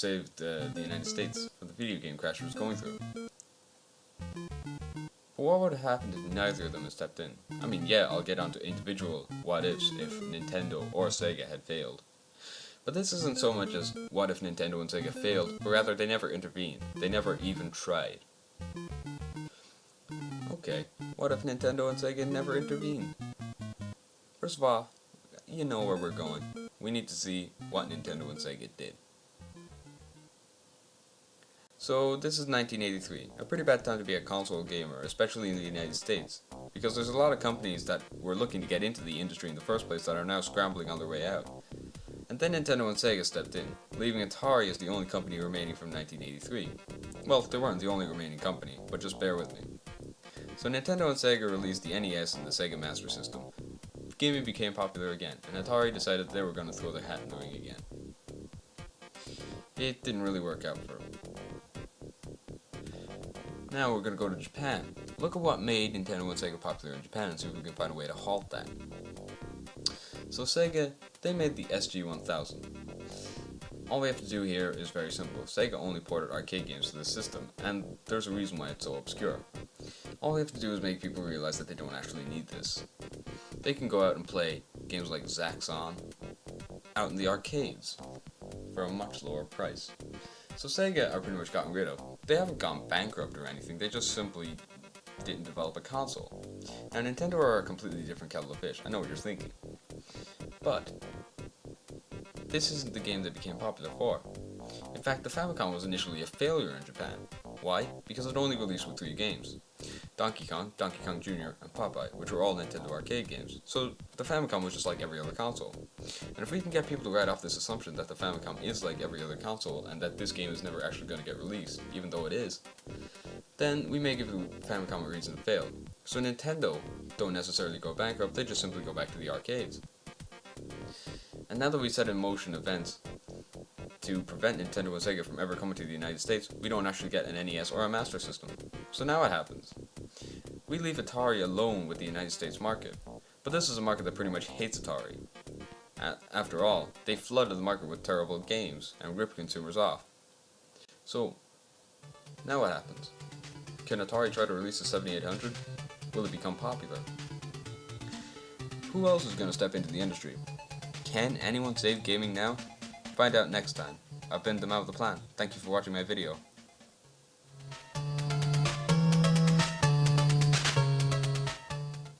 saved the United States from the video game crash it was going through. But what would have happened if neither of them had stepped in? I mean, yeah, I'll get onto individual what-ifs if Nintendo or Sega had failed. But this isn't so much as what if Nintendo and Sega failed, but rather they never intervened. They never even tried. Okay, what if Nintendo and Sega never intervened? First of all, you know where we're going. We need to see what Nintendo and Sega did. So this is 1983, a pretty bad time to be a console gamer, especially in the United States, because there's a lot of companies that were looking to get into the industry in the first place that are now scrambling on their way out. And then Nintendo and Sega stepped in, leaving Atari as the only company remaining from 1983. Well, they weren't the only remaining company, but just bear with me. So Nintendo and Sega released the NES and the Sega Master System. Gaming became popular again, and Atari decided they were going to throw their hat in the ring again. It didn't really work out for them. Now we're going to go to Japan. Look at what made Nintendo and Sega popular in Japan and see if we can find a way to halt that. So Sega, they made the SG-1000. All we have to do here is very simple. Sega only ported arcade games to the system, and there's a reason why it's so obscure. All we have to do is make people realize that they don't actually need this. They can go out and play games like Zaxxon out in the arcades for a much lower price. So Sega are pretty much gotten rid of. They haven't gone bankrupt or anything, they just simply didn't develop a console. Now Nintendo are a completely different kettle of fish, I know what you're thinking. But this isn't the game they became popular for. In fact, the Famicom was initially a failure in Japan. Why? Because it only released with 3 games. Donkey Kong, Donkey Kong Jr., and Popeye, which were all Nintendo arcade games. So the Famicom was just like every other console. And if we can get people to write off this assumption that the Famicom is like every other console and that this game is never actually going to get released, even though it is, then we may give the Famicom a reason to fail. So Nintendo don't necessarily go bankrupt, they just simply go back to the arcades. And now that we set in motion events to prevent Nintendo and Sega from ever coming to the United States, we don't actually get an NES or a Master System. So now what happens? We leave Atari alone with the United States market. But this is a market that pretty much hates Atari. After all, they flooded the market with terrible games and ripped consumers off. So, now what happens? Can Atari try to release the 7800? Will it become popular? Who else is going to step into the industry? Can anyone save gaming now? Find out next time. I've been the man with the plan. Thank you for watching my video.